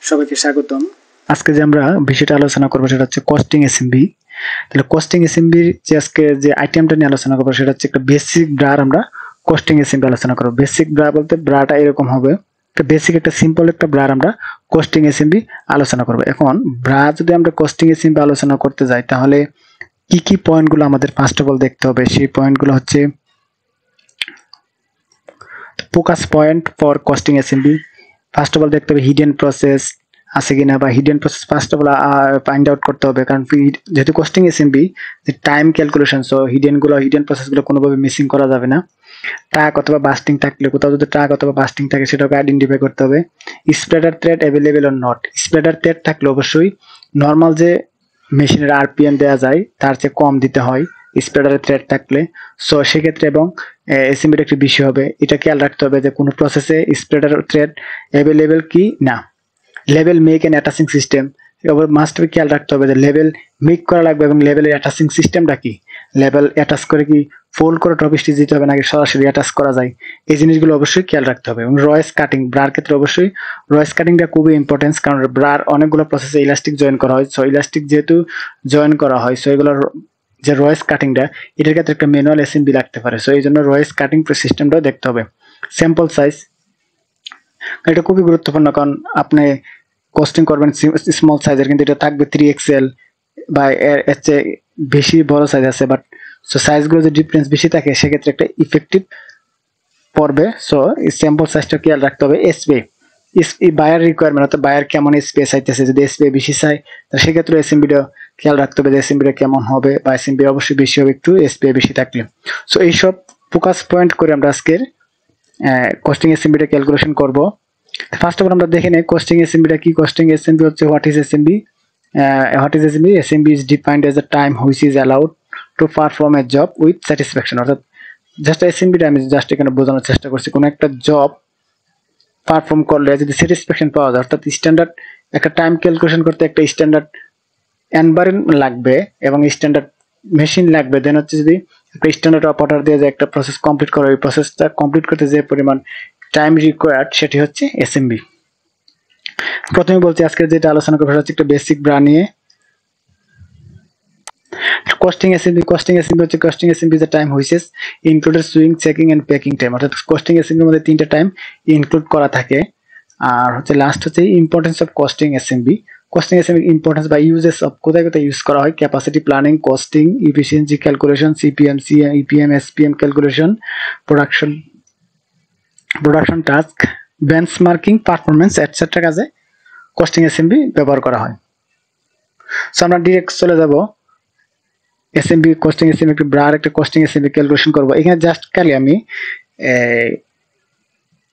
সবাইকে স্বাগতম। আজকে যে আমরা বিষয়টা আলোচনা করবো সেটা হচ্ছে কস্টিং এসএমবি। তাহলে কস্টিং এসএমবির যে আজকে যে আইটেমটা নিয়ে আলোচনা করবো সেটা হচ্ছে একটা বেসিক ব্রার আমরা কস্টিং এসএমবি আলোচনা করবো। বেসিক ব্রা বলতে ব্রাটা এরকম হবে, একটা বেসিক একটা সিম্পল একটা ব্রার আমরা কস্টিং এসএমবি আলোচনা করবো। এখন ব্রা যদি আমরা কস্টিং এসএমবি আলোচনা করতে যাই তাহলে কি কি পয়েন্টগুলো আমাদের ফার্স্ট অফ অল দেখতে হবে, সেই পয়েন্টগুলো হচ্ছে focus point for costing SMB. First of all দেখতে হবে হিডেন প্রসেস আছে কিনা, বা hidden process first of all find out করতে হবে, কারণ যেহেতু কস্টিং এসএমবি যে টাইম ক্যালকুলেশন, সো হিডেন প্রসেসগুলো কোনোভাবে মিসিং করা যাবে না। ট্রাক অথবা বাস্টিং থাকলে, কোথাও যদি ট্রাক অথবা বাস্টিং থাকে সেটাকে আইডেন্টিফাই করতে হবে। Spreader thread available or not, spreader thread থাকলে অবশ্যই নর্মাল যে মেশিনের আরপিএম দেওয়া যায় তার চেয়ে কম দিতে হয় স্প্রেডারের থ্রেড থাকলে। সো সেক্ষেত্রে এবং এসএমবির একটি বিষয় হবে, এটা খেয়াল রাখতে হবে যে কোনো প্রসেসে স্প্রেডার থ্রেড অ্যাভেলেবেল কি না। Level make and attaching system must be খেয়াল রাখতে হবে যে লেভেল মেক করা লাগবে এবং লেভেলের অ্যাটাচিং সিস্টেমটা কি, লেভেল অ্যাটাচ করে কি ফোল্ড করে টপ স্টিচ দিতে হবে নাকি সরাসরি অ্যাটাচ করা যায়, এই জিনিসগুলো অবশ্যই খেয়াল রাখতে হবে। এবং রয়েস কাটিং, ব্রার ক্ষেত্রে অবশ্যই রয়েস কাটিংটা খুবই ইম্পর্টেন্স, কারণ ব্রার অনেকগুলো প্রসেসে ইলাস্টিক জয়েন করা হয়। সো ইলাস্টিক যেহেতু জয়েন করা হয়, সো এগুলোর যে রয়েস কাটিংটা এটার ক্ষেত্রে একটা ম্যানুয়াল এসএমবি লাগতে পারে। সো এই জন্য রয়েস কাটিং সিস্টেমটাও দেখতে হবে। স্যাম্পল সাইজ, এটা খুবই গুরুত্বপূর্ণ, কারণ আপনি কস্টিং করবেন স্মল সাইজের, কিন্তু এটা থাকবে 3XL বা এর চেয়ে বেশি বড় সাইজ আছে, বাট সো সাইজগুলো যদি ডিফারেন্স বেশি থাকে সেক্ষেত্রে একটা ইফেক্টিভ পড়বে। সো স্যাম্পল সাইজটা খেয়াল রাখতে হবে। এসপি বায়ার রিকোয়ারমেন্ট, অর্থাৎ বায়ার কেমন স্পেস চাইতেছে, যদি এসপি বেশি চাই তাহলে সেক্ষেত্রে এসএমবিটা খেয়াল রাখতে হবে যে এসএমবিটা কেমন হবে, বা এসএমবি অবশ্যই বেশি হবে একটু এসপি বেশি থাকলে। সো এইসব ফোকাস পয়েন্ট করে আমরা আজকের কস্টিং এসএমবিটা ক্যালকুলেশন করব। ফার্স্ট অফ অল আমরা দেখে নেই কস্টিং এসএমবিটা কি। কস্টিং এসএমবি হচ্ছে what is SMB. SMB is defined as a time which is allowed to perform A job with satisfaction. অর্থাৎ জাস্ট এসএমবিটা আমি জাস্ট এখানে বোঝানোর চেষ্টা করছি, কোনো একটা জব পারফর্ম করলে যদি স্যাটিসফ্যাকশন পাওয়া যায়, অর্থাৎ স্ট্যান্ডার্ড একটা টাইম ক্যালকুলেশন করতে একটা স্ট্যান্ডার্ড এনভায়রনমেন্ট লাগবে এবং স্ট্যান্ডার্ড মেশিন লাগবে। দেন হচ্ছে যদি একটা স্ট্যান্ডার্ড অপারেটর দিয়ে যে একটা প্রসেস কমপ্লিট করে, ওই প্রসেসটা কমপ্লিট করতে যে পরিমাণ টাইম রিকোয়ার্ড সেটি হচ্ছে এসএমবি। প্রথমে বলছি আজকে যেটা আলোচনা করবো সেটা হচ্ছে একটা বেসিক ব্রা নিয়ে। কস্টিং এসএমবি হচ্ছে কস্টিং এসএমবি যে time which is included sewing, checking and packing time. অর্থাৎ কস্টিং এসএমবির মধ্যে তিনটা টাইম ইনক্লুড করা থাকে। আর হচ্ছে লাস্ট হচ্ছে importance of costing SMB. Costing SMB importance বা ইউজেস অফ, কোথায় কোথায় ইউজ করা হয়: capacity planning, costing, efficiency calculation, CPM, EPM, SPM calculation, production task, benchmarking, performance etcetera কাজে কস্টিং এসএমবি ব্যবহার করা হয়। সো আমরা ডিরেক্ট চলে যাব এসএমবি কস্টিং এসএমবি একটি ব্রার একটা কস্টিং এসএমবি ক্যালকুলেশন করব। এখানে জাস্ট খালি আমি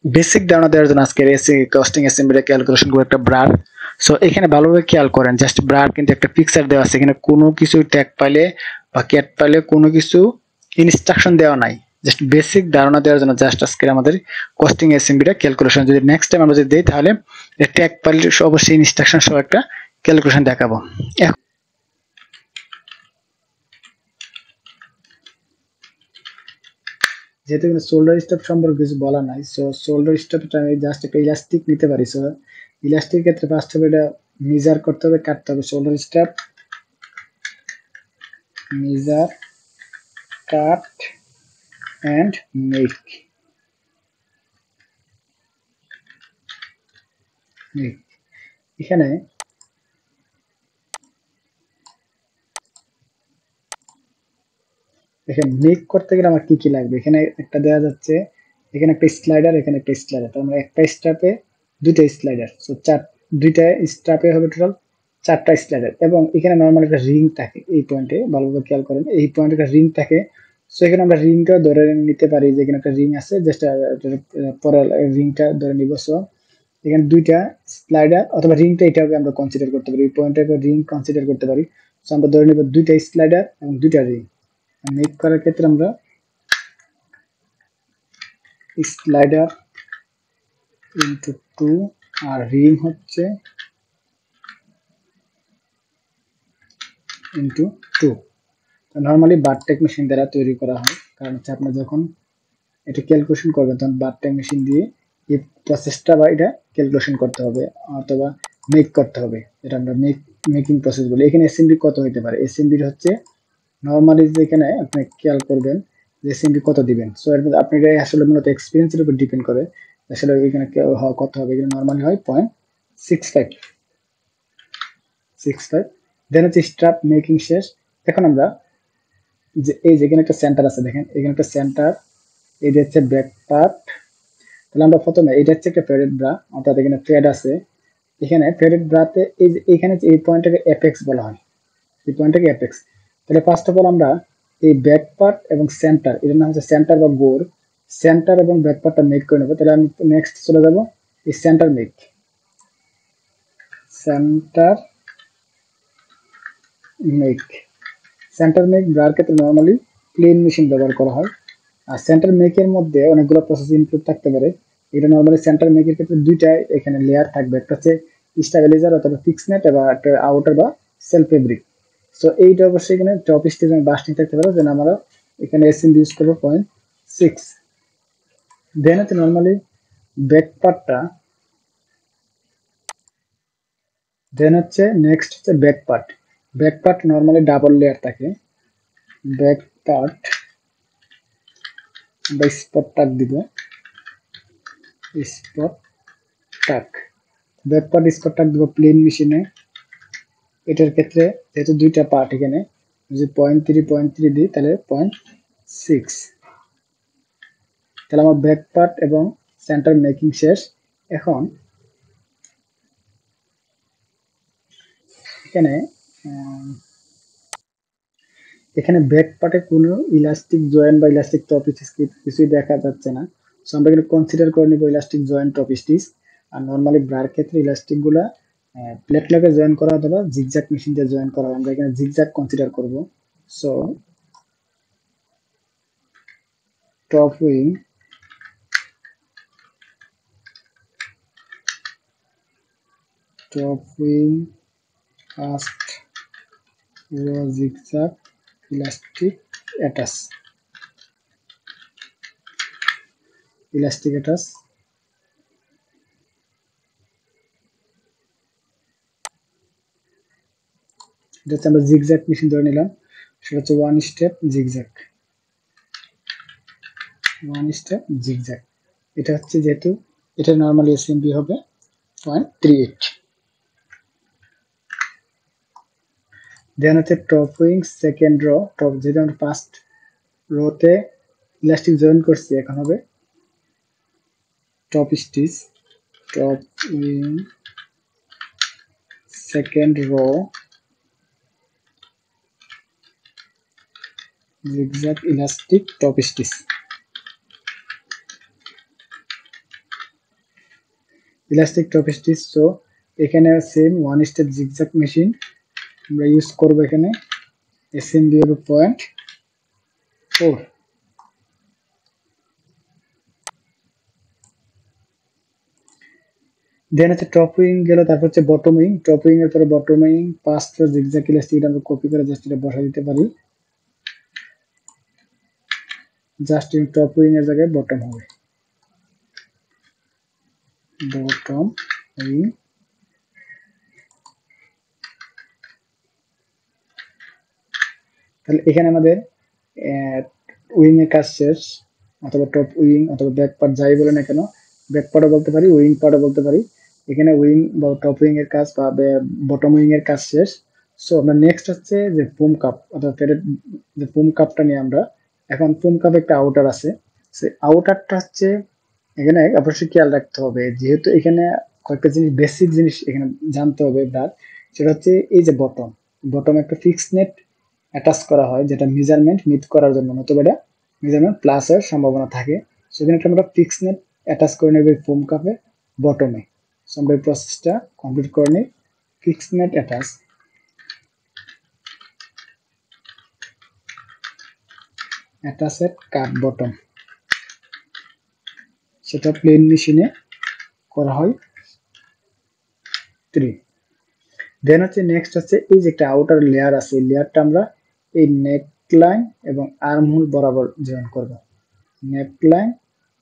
বেসিক ধারণা দেওয়ার জন্য আজকে কস্টিং এসএমবি ক্যালকুলেশন করব একটা ব্রার। সো এখানে ভালোভাবে খেয়াল করেন, জাস্ট ব্রার কিন্তু একটা পিকচার দেওয়া আছে, এখানে কোনো কিছু ট্যাগ পাইলে বা ক্যাট পাইলে কোনো কিছু ইনস্ট্রাকশন দেওয়া নাই, জাস্ট বেসিক ধারণা দেওয়ার জন্য জাস্ট আজকে আমাদের কস্টিং এসএমবিটা ক্যালকুলেশন। যদি নেক্সট টাইম আমরা যদি দিই তাহলে ট্যাগ পাইলে অবশ্যই ইনস্ট্রাকশন সহ একটা ক্যালকুলেশন দেখাবো। যেহেতু এখানে শোল্ডার স্ট্যাপ সম্পর্কে কিছু বলা নাই, সো শোল্ডার স্ট্যাপটা আমি জাস্ট একটা ইলাস্টিক নিতে পারি। সো ইলাস্টিক ক্ষেত্রে ফার্স্ট হবে এটা মেজার করতে হবে, কাটতে হবে। Shoulder strap measure, cut and make. এখানে মেক করতে গেলে আমার কি কি লাগবে, এখানে একটা দেওয়া যাচ্ছে, এখানে একটা স্লাইডার, এখানে একটা স্লাইডার, তার মানে একটা স্ট্যাপে দুইটা স্লাইডার। সো দুইটা স্ট্যাপে হবে টোটাল 4টা স্লাইডার। এবং এখানে নর্মাল একটা রিং থাকে, এই পয়েন্টে ভালোভাবে খেয়াল করেন, এই পয়েন্টে একটা রিং থাকে। সো এখানে আমরা রিংটা ধরে নিতে পারি যে এখানে একটা রিং আছে, জাস্ট পরে রিংটা ধরে নিব। সো এখানে দুইটা স্লাইডার অথবা রিংটা এটাকে আমরা কনসিডার করতে পারি, এই পয়েন্টটাকে রিং কনসিডার করতে পারি। সো আমরা ধরে নিব দুইটা স্লাইডার এবং দুইটা রিং। মেক করার ক্ষেত্রে আমরা স্লাইডার ইনটু 2 আর রিং হচ্ছে ইনটু 2। নর্মালি বারটেক মেশিন দ্বারা তৈরি করা হয়, কারণ হচ্ছে আপনি যখন এটা ক্যালকুলেশন করবেন তখন বারটেক মেশিন দিয়ে এই প্রসেসটা বা এটা ক্যালকুলেশন করতে হবে, অথবা মেক করতে হবে, এটা আমরা মেকিং প্রসেস বলি। এখানে এসএমবি কত হতে পারে, এসএমবি হচ্ছে নরমালি যেখানে আপনি খেয়াল করবেন যে এসএমবি কত দিবেন। সো এর মধ্যে আপনি আসলে মূলত এক্সপিরিয়েন্সের উপর ডিপেন্ড করে আসলে এখানে কত হবে। এখানে নরমালি হয় 0.65 দেন হচ্ছে স্টার্ট মেকিং শেষ। এখন আমরা যে এই যেখানে একটা সেন্টার আছে, দেখেন এখানে একটা সেন্টার, এই যে হচ্ছে ব্যাক পার্ট। তাহলে আমরা প্রথমে এটা হচ্ছে একটা ফেডেড ব্রা, অর্থাৎ এখানে থ্রেড আছে। এখানে ফেডেড ব্রাতে এই যে এখানে এই পয়েন্টটাকে অ্যাপেক্স বলা হয়, এই পয়েন্টটাকে অ্যাপেক্স। তাহলে ফার্স্ট অফ অল আমরা এই ব্যাক পার্ট এবং সেন্টার, এটার নাম হচ্ছে সেন্টার বা গোর, সেন্টার এবং ব্যাক পার্টটা মেক করে নেবো। তাহলে আমি নেক্সট চলে যাব এই centre make, centre make. Centre make Brar ক্ষেত্রে নর্মালি প্লেন মেশিন ব্যবহার করা হয়। আর সেন্টার মেকের মধ্যে অনেকগুলো প্রসেস ইনক্লুড থাকতে পারে। এটা নর্মালি সেন্টার মেকের ক্ষেত্রে দুইটা এখানে লেয়ার থাকবে, একটা হচ্ছে স্টাবিলাইজার অথবা ফিক্স নেট এবং একটা আউটার বা সেল ফেব্রিক। সো এইটা অবশ্যই এখানে টপ স্টেজ এবং বাস্টিং থাকতে পারে, যেন আমরা এখানে এসএম ইউজ করবো 0.6। দেন হচ্ছে নর্মালি ব্যাক পার্টটা, দেন হচ্ছে নেক্সট হচ্ছে back part. Back part normally double layer থাকে। ব্যাক পার্ট বা স্পট টাক দিব, স্পট টাক, ব্যাক পার্ট স্পট টাক দিব প্লেন মেশিনে। এটার ক্ষেত্রে যেহেতু দুইটা পার্ট, এখানে যদি 0.3 দিই তাহলে 0.6। তাহলে আমার ব্যাক পার্ট এবং সেন্টার মেকিং শেষ। এখন এখানে এখানে ব্যাক পার্টে কোনো ইলাস্টিক জয়েন্ট বা ইলাস্টিক টপ স্টিচ কিছুই দেখা যাচ্ছে না। সো আমরা এখানে কনসিডার করে নিব ইলাস্টিক জয়েন্ট টপ স্টিচ। আর নর্মালি ব্রার ক্ষেত্রে ইলাস্টিক গুলা প্লেট লকে জয়েন করা অথবা জিগজ্যাগ মেশিন দিয়ে জয়েন করা, আমরা এখানে জিগজ্যাগ কনসিডার করব। So top wing first row zigzag elastic attach, elastic attach. এটা হচ্ছে আমরা জিগজ্যাগ মেশিন ধরে নিলাম, সেটা হচ্ছে ওয়ান স্টেপ জিগজ্যাগ। এটা হচ্ছে যেহেতু এটা নর্মালি এসএমবি হবে 0.38। দেন হচ্ছে top wing second row, top যেটা আমরা ফার্স্ট রোতে ইলাস্টিক জয়েন করছি, এখন হবে top stitch, top wing second row zigzag elastic top stitch. Elastic top stitch. So এখানে same one step zigzag machine আমরা ইউজ করবো। এখানে এসএমবি হবে 0.4। দেন হচ্ছে টপ উইং গেল, তারপর হচ্ছে বটম উইং। টপ উইং এর পরে bottom wing, first row zigzag elastic আমরা কপি করে জাস্ট এটা বসা দিতে পারি, জাস্ট টপ উইং এর জায়গায় বটম হবে, বটম উইং। তাহলে এখানে আমাদের উইং এর কাজ শেষ, অথবা টপ উইং অথবা ব্যাক পার্ট যাই বলে না কেন, ব্যাক পার্টও বলতে পারি, উইং পার্টও বলতে পারি। এখানে উইং বা টপ উইং এর কাজ বা বটম উইং এর কাজ শেষ। সো আমরা নেক্সট হচ্ছে যে ফুম কাপ অথবা ফেডেড যে ফুম কাপটা নিয়ে আমরা এখন, ফুম কাপ একটা আউটার আছে, সেই আউটারটা হচ্ছে এখানে অবশ্যই খেয়াল রাখতে হবে, যেহেতু এখানে কয়েকটা জিনিস বেসিক জিনিস এখানে জানতে হবে তার। সেটা হচ্ছে এই যে বটম একটা ফিক্স নেট অ্যাটাচ করা হয়, যেটা মেজারমেন্ট মিট করার জন্য, নতুবা এটা মেজারমেন্ট প্লাস এর সম্ভাবনা থাকে। সেখানে একটা আমরা ফিক্স নেট অ্যাটাচ করে নেব ফোম কাপে বটমে। সো আমরা এই প্রসেসটা কমপ্লিট করে নিই। ফিক্স নেট অ্যাটাচ এট কাপ বটম, সেটা প্লেন মেশিনে করা হয় 3। দেন হচ্ছে নেক্সট হচ্ছে এই যে একটা আউটার লেয়ার আছে, এই লেয়ারটা আমরা এই নেক লাইন এবং আর্ম হোল বরাবর জয়েন করব। নেক লাইন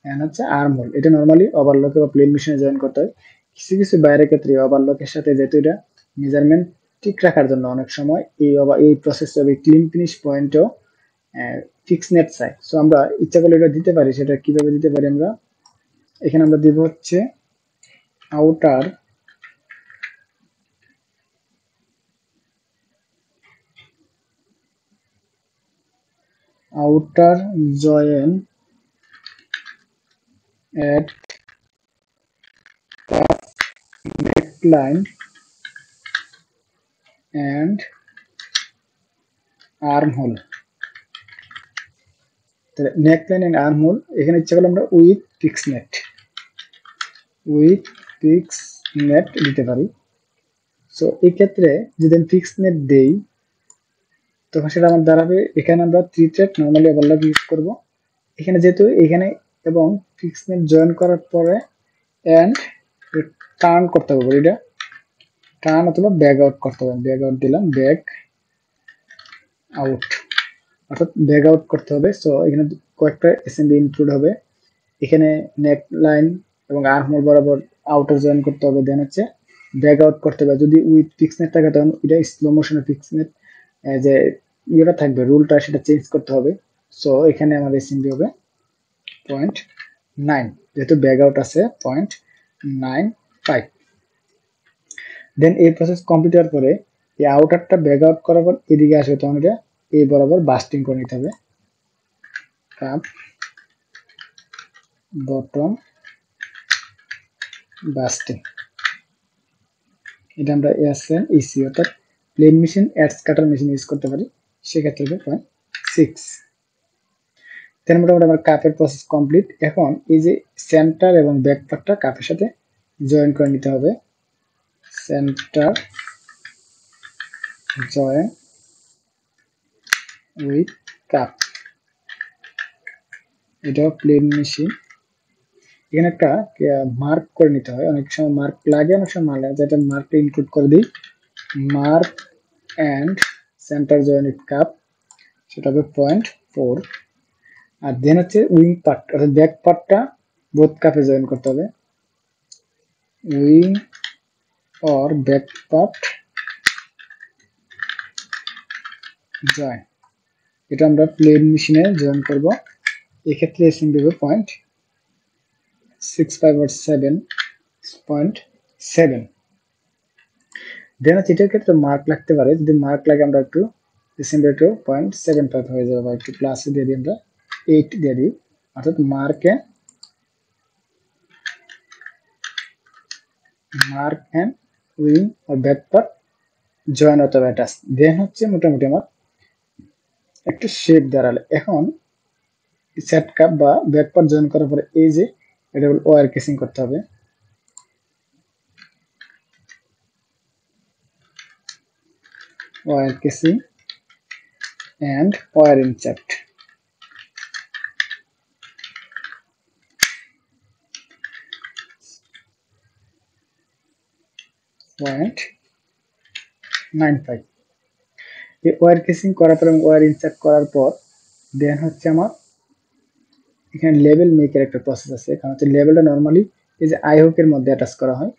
এন্ড হচ্ছে আর্ম হোল, এটা নরমালি ওভারলকে বা প্লেন মেশিনে জয়েন করতে হয়। কিছু কিছু বাইরের ক্ষেত্রে ওভারলকের সাথে যেহেতু এটা মেজারমেন্ট ঠিক রাখার জন্য অনেক সময় এই প্রসেস হবে ক্লিন ফিনিশ পয়েন্টও ফিক্স নেট চাই। সো আমরা ইচ্ছা করলে এটা দিতে পারি। সেটা কিভাবে দিতে পারি? আমরা এখানে আমরা দিব হচ্ছে outer join at neckline and armhole। Neckline and armhole এখানে ইচ্ছা করলে আমরা উইথ ফিক্স নেট দিতে পারি। সো এই ক্ষেত্রে যদি আমি ফিক্স নেট দেই তখন সেটা আমার দাঁড়াবে এখানে আমরা 3 থ্রেড নরমালি ওভারলক ইউজ করব। এখানে যেহেতু এখানে এবং ফিক্স নেট জয়েন করার পরে এন্ড টার্ন করতে হবে, এটা টার্ন অথবা ব্যাক আউট করতে হবে। ব্যাক আউট দিলাম, ব্যাক আউট অর্থাৎ ব্যাক আউট করতে হবে। সো এখানে কয়েকটা এসএমবি ইনক্লুড হবে। এখানে নেক লাইন এবং আর্মহোল বরাবর আউটার জয়েন করতে হবে, দেন হচ্ছে ব্যাক আউট করতে হবে। যদি উইথ ফিক্স নেট থাকে তখন এটা স্লো মোশনে ফিক্স নেট যে ইয়েটা থাকবে রুলটা সেটা চেঞ্জ করতে হবে। সো এখানে আমার এসএমবি হবে 0.9, যেহেতু ব্যাক আউট আছে 0.95। দেন এই প্রসেস কমপ্লিট হওয়ার পরে এই আউটারটা ব্যাক আউট করার পর এদিকে আসবে, তখন এটা এই বরাবর বাস্টিং করে নিতে হবে। কাপ বটম বাস্টিং, এটা আমরা এসএন ইসি অর্থাৎ প্লেন মেশিন অ্যাডস কাটার মেশিন ইউজ করতে পারি, সেক্ষেত্রে হবে 0.6। দেন মোটামুটি আমার কাপের প্রসেস কমপ্লিট। এখন এই যে সেন্টার এবং ব্যাক পার্টটা কাপের সাথে জয়েন করে নিতে হবে। সেন্টার জয়েন উইথ কাপ, এটাও প্লেন মেশিন। এখানে একটা মার্ক করে নিতে হয়, অনেক সময় মার্ক লাগে অনেক সময় মার্ক লাগে, যেটা মার্কটা ইনক্লুড করে দিই। Mark and centre join with cup, সেটা হবে 0.4। আর দেন হচ্ছে উইং পার্ট অর্থাৎ ব্যাক পার্টটা বোথ কাপে জয়েন করতে হবে। Wing or back part join, এটা আমরা প্লেন মেশিনে জয়েন করব। এক্ষেত্রে এসএম দেবে 0.65 or 7.7। দেন হচ্ছে এটার ক্ষেত্রে মার্ক লাগতে পারে, যদি মার্ক লাগে আমরা একটু এসএম একটু 0.75 হয়ে যাবে বা একটু প্লাস দিয়ে দিই, আমরা 8 দিয়ে দিই। অর্থাৎ mark and wing or back part join অথবা অ্যাটাচ। দেন হচ্ছে মোটামুটি আমার একটা শেপ দাঁড়ালে। এখন সেট কাপ বা ব্যাক পার্ট জয়েন করার পরে এই যে এটা ওয়্যার কেসিং করতে হবে। Wire casing and wire insert. Point 95। এই ওয়্যার কেসিং করার পর এবং ওয়্যার ইনসার্ট করার পর দেন হচ্ছে আমার এখানে লেভেল মেকের একটা প্রসেস আছে। কারণ হচ্ছে লেভেলটা নরমালি এই যে আই হুকের মধ্যে অ্যাটাচ করা হয়।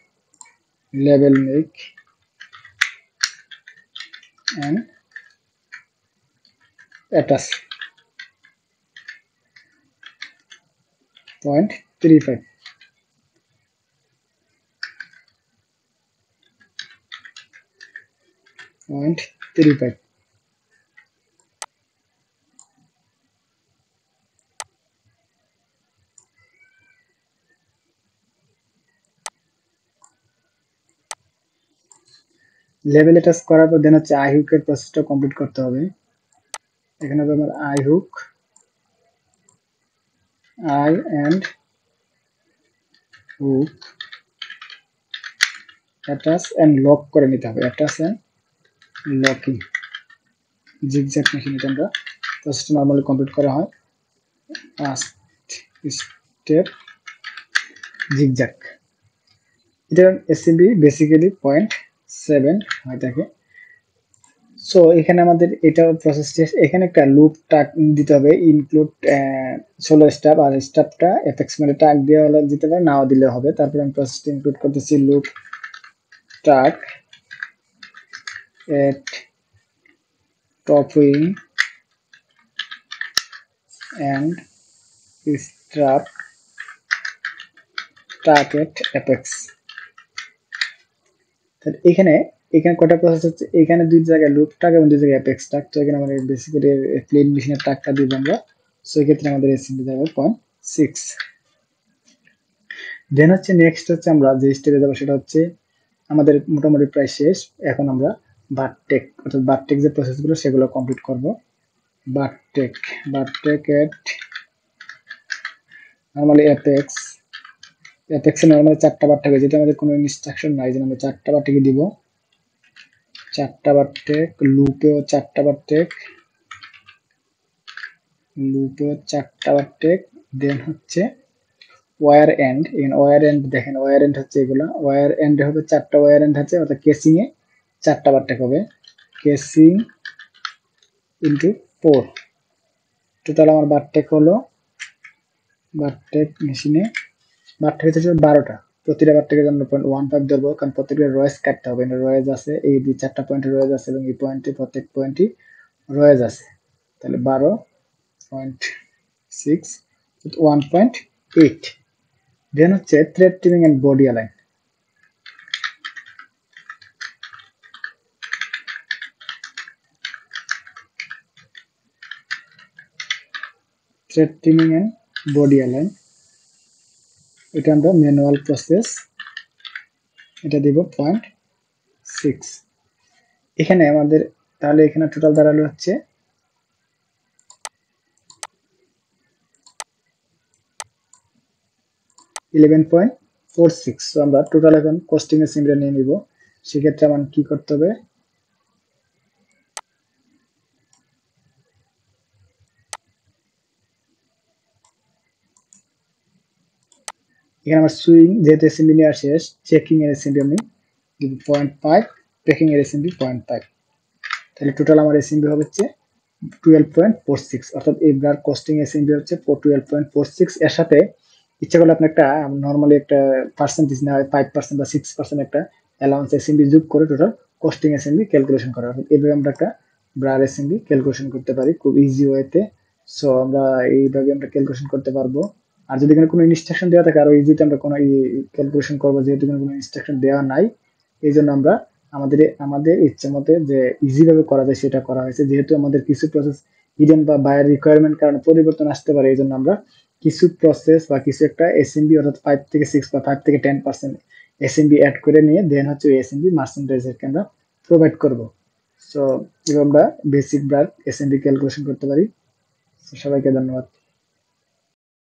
Level make and attach 0.35। Level attach করার পর দেন হচ্ছে আই হুকের প্রসেসটা কমপ্লিট করতে হবে। এখানে হবে আমার eye hook, eye and hook attach and lock করে নিতে হবে। Attach and locking zigzag machine, এটা আমরা প্রসেসটা নরমালি কমপ্লিট করা হয়। ফার্স্ট স্টেপ জিগজ্যাগ, এটা এসএমবি বেসিক্যালি 0.7 হয়ে থাকে। সো এখানে আমাদের এটা প্রসেস টেস্ট, এখানে একটা লুপ টাগ দিতে হবে, ইনক্লুড 16 স্টাফ, আর স্টাফটা এফএক্স মানে টাগ দিয়ে হলে দিতে পারে, নাও দিলে হবে। তারপরে আমি প্রসেসটা ইনক্লুড করতেছি loop tag at top wing and stuff tag at FX. এখানে এখানে কটা প্রসেস হচ্ছে, এখানে দুই জায়গায় লুপ টাগ এবং দুই জায়গায় অ্যাপেক্স টাগ। তো এখানে আমাদের বেসিক্যালি প্লেন মেশিনের টাগটা দিব আমরা। সো এক্ষেত্রে আমাদের এসএমবি যাবে 0.6। দেন হচ্ছে নেক্সট হচ্ছে আমরা যে স্টেপে যাবো সেটা হচ্ছে আমাদের মোটামুটি প্রায় শেষ। এখন আমরা বারটেক অর্থাৎ বারটেক যে প্রসেসগুলো সেগুলো কমপ্লিট করব। বারটেক বারটেক এট নরমালি অ্যাপেক্স, অ্যাপেক্সে নরমালি 4টা বার থাকে, যেটা আমাদের কোনো ইনস্ট্রাকশন নাই, যে আমরা 4টা বার থেকে দিব। 4টা বার টেক, লুপেও 4টা বার টেক, লুপেও 4টা বার টেক। দেন হচ্ছে ওয়্যার এন্ড, এখানে ওয়্যার এন্ড দেখেন, ওয়্যার এন্ড হচ্ছে এগুলা, ওয়্যার এন্ড হবে 4টা ওয়্যার এন্ড আছে, অর্থাৎ কেসিং এ 4টা বার টেক হবে। কেসিং ইন্টু 4, টোটাল আমার বার টেক হলো, বার টেক মেশিনে বার টেক হচ্ছে 12টা। প্রতিটা বার টেকের জন্য 0.15 ধরবো, কারণ প্রত্যেকটা রয়েজ কাটতে হবে। রয়েজ আছে এই 4টা পয়েন্টে রয়েজ আছে, এবং এই পয়েন্টে প্রত্যেক পয়েন্টই রয়েজ আছে। তাহলে 12.6 1.8। দেন হচ্ছে thread trimming and body align. Thread trimming and body align, এটা আমরা ম্যানুয়াল প্রসেস, এটা দিব 0.6। এখানে আমাদের তাহলে এখানে টোটাল দাঁড়ালো হচ্ছে 11.46। তো আমরা টোটাল এখন কস্টিং এর সিমটা নিয়ে নিব। সেক্ষেত্রে আমার কি করতে হবে, এখানে আমার সুইং যেহেতু এসএমবি নেওয়া শেষ, চেকিং এর এসএমবি আমি দিব 0.5, ট্রেকিং এর এসএমবি 0.5। তাহলে টোটাল আমার এসএমবি হবে হচ্ছে 12.46, অর্থাৎ এই ব্রার কস্টিং এসএমবি হচ্ছে 12.46। এর সাথে ইচ্ছা করলে আপনি একটা নরমালি একটা পার্সেন্টেজ নেওয়া হয়, 5% বা 6% একটা অ্যালাউন্স এসএমবি যোগ করে টোটাল কস্টিং এসএমবি ক্যালকুলেশন করা হয়। এইভাবে আমরা একটা ব্রার এসএমবি ক্যালকুলেশন করতে পারি খুব ইজি ওয়েতে। সো আমরা এইভাবে আমরা ক্যালকুলেশন করতে পারবো। আর যদি এখানে কোনো ইনস্ট্রাকশন দেওয়া থাকে আরো ইজিতে আমরা কোনো ক্যালকুলেশন করবো, যেহেতু কোনো ইনস্ট্রাকশন দেওয়া নাই এই জন্য আমরা আমাদের আমাদের ইচ্ছে মতে যে ইজি ভাবে করা যায় সেটা করা হয়েছে। যেহেতু আমাদের কিছু প্রসেস হিডেন বা বায়ার রিকোয়ারমেন্ট কারণে পরিবর্তন আসতে পারে, এই জন্য আমরা কিছু প্রসেস বা কিছু একটা এসএমবি অর্থাৎ 5 থেকে 6 বা 5 থেকে 10% এসএমবি অ্যাড করে নিয়ে দেন হচ্ছে ওই এসএমবি মার্চেন্ডাইজারকে আমরা প্রোভাইড করব। সো এভাবে আমরা বেসিক ব্রার এসএমবি ক্যালকুলেশন করতে পারি। সবাইকে ধন্যবাদ।